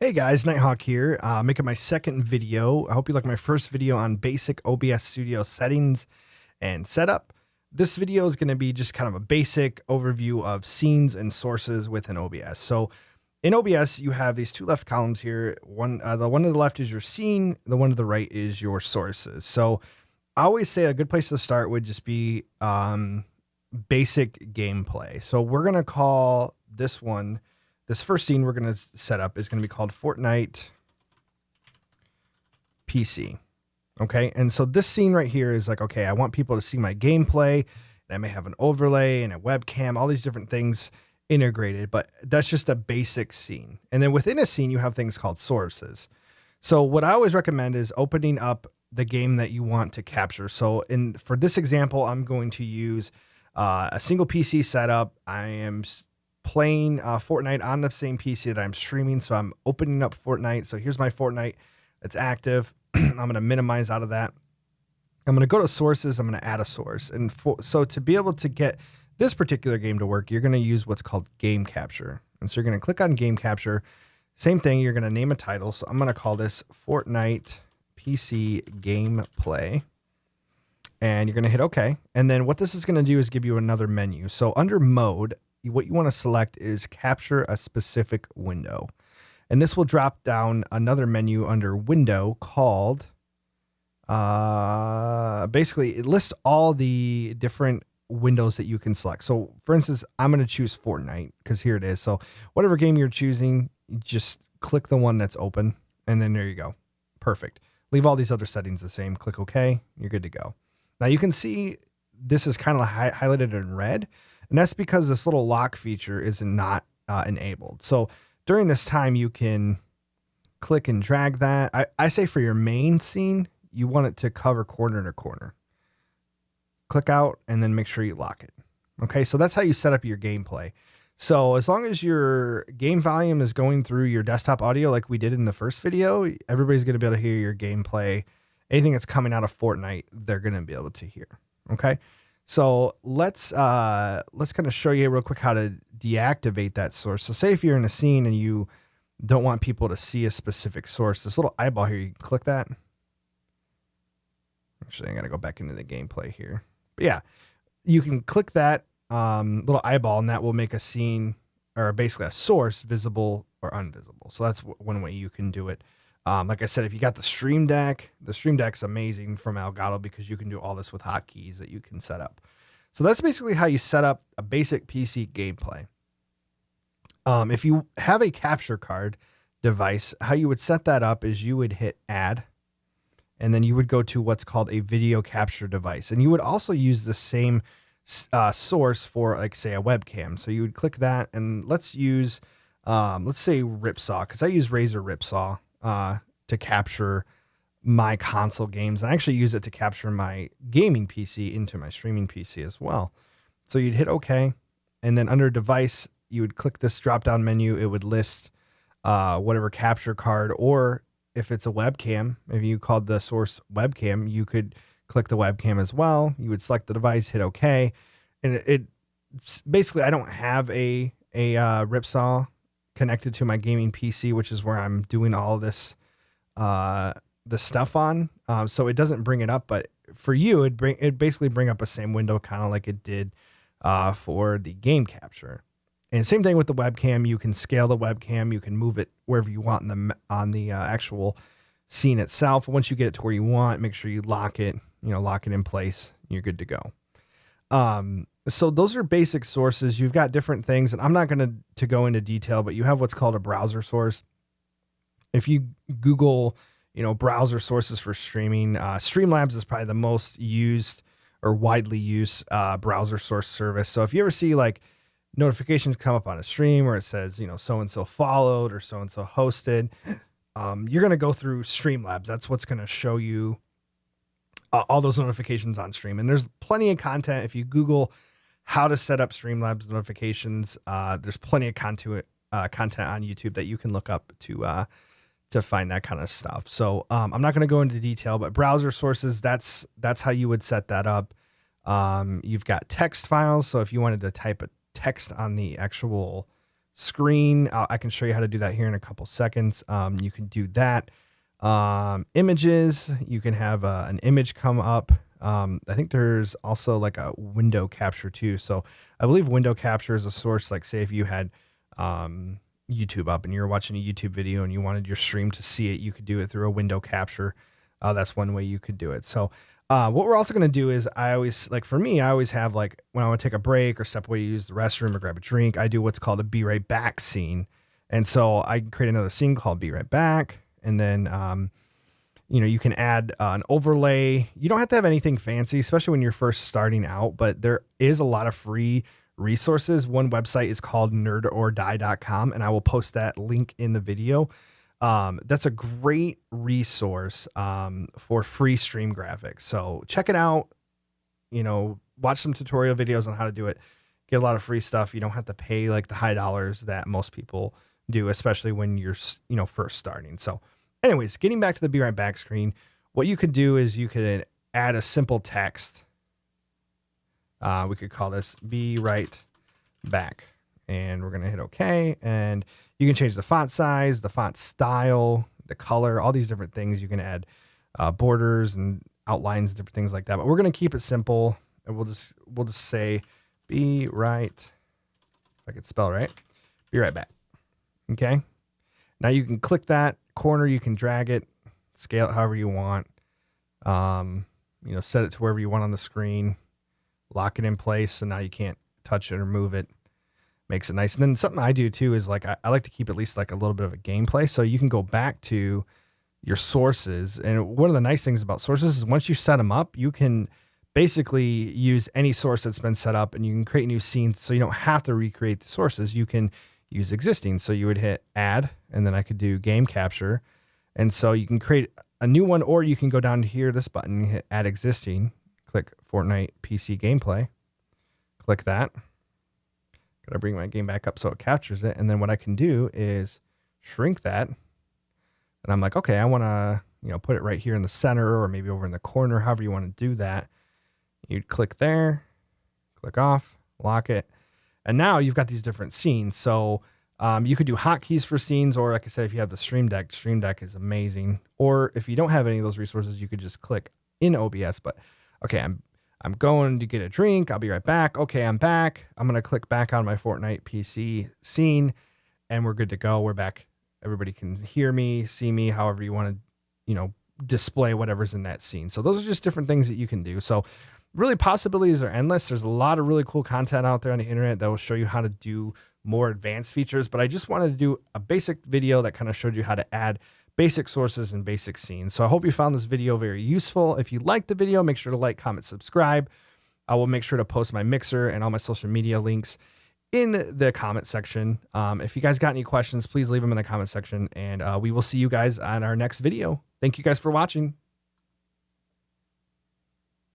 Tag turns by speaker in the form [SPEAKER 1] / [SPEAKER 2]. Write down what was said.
[SPEAKER 1] Hey guys, Nighthawk here, making my second video. I hope you like my first video on basic OBS Studio settings and setup. This video is going to be just kind of a basic overview of scenes and sources within OBS. So in OBS, you have these two left columns here. The one to the left is your scene. The one to the right is your sources. So I always say a good place to start would just be basic gameplay. So we're going to call this first scene we're going to set up is going to be called Fortnite PC. Okay. And so this scene right here is like, okay, I want people to see my gameplay, and I may have an overlay and a webcam, all these different things integrated, but that's just a basic scene. And then within a scene, you have things called sources. So what I always recommend is opening up the game that you want to capture. So for this example, I'm going to use a single PC setup. I am playing Fortnite on the same PC that I'm streaming. So I'm opening up Fortnite. So here's my Fortnite. It's active. I'm going to minimize out of that. I'm going to go to sources. I'm going to add a source. And so to be able to get this particular game to work, you're going to use what's called game capture. And so you're going to click on game capture. Same thing. You're going to name a title. So I'm going to call this Fortnite PC gameplay. And you're going to hit OK. And then what this is going to do is give you another menu. So under mode, what you want to select is capture a specific window. And this will drop down another menu under window called, basically it lists all the different windows that you can select. So for instance, I'm going to choose Fortnite because here it is. So whatever game you're choosing, just click the one that's open, and then there you go. Perfect. Leave all these other settings the same. Click OK. You're good to go. Now you can see this is kind of highlighted in red. And that's because this little lock feature is not enabled. So during this time, you can click and drag that. I say for your main scene, you want it to cover corner to corner. Click out and then make sure you lock it. Okay, so that's how you set up your gameplay. So as long as your game volume is going through your desktop audio like we did in the first video, everybody's going to be able to hear your gameplay. Anything that's coming out of Fortnite, they're going to be able to hear. Okay. So let's kind of show you real quick how to deactivate that source. So say if you're in a scene and you don't want people to see a specific source, this little eyeball here, you can click that. Actually, I got to go back into the gameplay here. But yeah, you can click that little eyeball, and that will make a scene, or basically a source, visible or invisible. So that's one way you can do it. Like I said, if you got the Stream Deck's amazing from Elgato because you can do all this with hotkeys that you can set up. So that's basically how you set up a basic PC gameplay. If you have a capture card device, how you would set that up is you would hit add, and then you would go to what's called a video capture device. And you would also use the same source for, like, say, a webcam. So you would click that, and let's use, let's say Ripsaw, because I use Razer Ripsaw to capture my console games. I actually use it to capture my gaming PC into my streaming PC as well. So you'd hit OK, and then under device, you would click this drop down menu. It would list whatever capture card, or if it's a webcam, if you called the source webcam, you could click the webcam as well. You would select the device, hit OK, and it basically, I don't have a Ripsaw connected to my gaming PC, which is where I'm doing all this the stuff on, so it doesn't bring it up. But for you, it basically bring up the same window, kind of like it did for the game capture. And same thing with the webcam. You can scale the webcam, you can move it wherever you want on the actual scene itself. Once you get it to where you want, make sure you lock it in place. You're good to go. So those are basic sources. You've got different things, and I'm not going to go into detail, but you have what's called a browser source. If you Google, browser sources for streaming, Streamlabs is probably the most used or widely used browser source service. So if you ever see like notifications come up on a stream where it says, so-and-so followed or so-and-so hosted, you're going to go through Streamlabs. That's what's going to show you all those notifications on stream. And there's plenty of content. If you Google how to set up Streamlabs notifications, there's plenty of content on YouTube that you can look up to find that kind of stuff. So I'm not going to go into detail, but browser sources, that's how you would set that up. You've got text files. So if you wanted to type a text on the actual screen. I can show you how to do that here in a couple seconds. You can do that. Images, you can have an image come up. I think there's also like a window capture too. So I believe window capture is a source, like say if you had YouTube up and you're watching a YouTube video and you wanted your stream to see it, you could do it through a window capture. That's one way you could do it. So what we're also going to do is I always have like when I want to take a break or step away to use the restroom or grab a drink, I do what's called a be right back scene. And so I create another scene called be right back. And then, you can add an overlay. You don't have to have anything fancy, especially when you're first starting out, but there is a lot of free resources. One website is called nerdordie.com, and I will post that link in the video. That's a great resource for free stream graphics. So check it out, watch some tutorial videos on how to do it. Get a lot of free stuff. You don't have to pay like the high dollars that most people do, especially when you're, first starting. So anyways, getting back to the be right back screen, what you could do is you could add a simple text. We could call this be right back, and we're going to hit OK. And you can change the font size, the font style, the color, all these different things. You can add borders and outlines, different things like that. But we're going to keep it simple, and we'll just say be right. If I could spell right, be right back. Okay. Now you can click that corner. You can drag it, scale it however you want. Set it to wherever you want on the screen. Lock it in place, so now you can't touch it or move it. Makes it nice. And then something I do too is like I like to keep at least like a little bit of a gameplay, so you can go back to your sources. And one of the nice things about sources is once you set them up, you can basically use any source that's been set up, and you can create new scenes, so you don't have to recreate the sources. You can use existing. So you would hit add, and then I could do game capture, and so you can create a new one, or you can go down to here, this button, hit add existing. Click Fortnite PC gameplay. Click that. Gotta bring my game back up so it captures it. And then what I can do is shrink that. And I'm like, okay, I want to, put it right here in the center, or maybe over in the corner, however you want to do that. You'd click there, click off, lock it. And now you've got these different scenes. So you could do hotkeys for scenes, or like I said, if you have the Stream Deck is amazing. Or if you don't have any of those resources, you could just click in OBS. But okay, I'm going to get a drink. I'll be right back. Okay, I'm back. I'm going to click back on my Fortnite PC scene, and we're good to go. We're back. Everybody can hear me, see me, however you want to, display whatever's in that scene. So those are just different things that you can do. So really, possibilities are endless. There's a lot of really cool content out there on the internet that will show you how to do more advanced features. But I just wanted to do a basic video that kind of showed you how to add basic sources and basic scenes. So I hope you found this video very useful. If you liked the video, make sure to like, comment, subscribe. I will make sure to post my Mixer and all my social media links in the comment section. If you guys got any questions, please leave them in the comment section, and we will see you guys on our next video. Thank you guys for watching.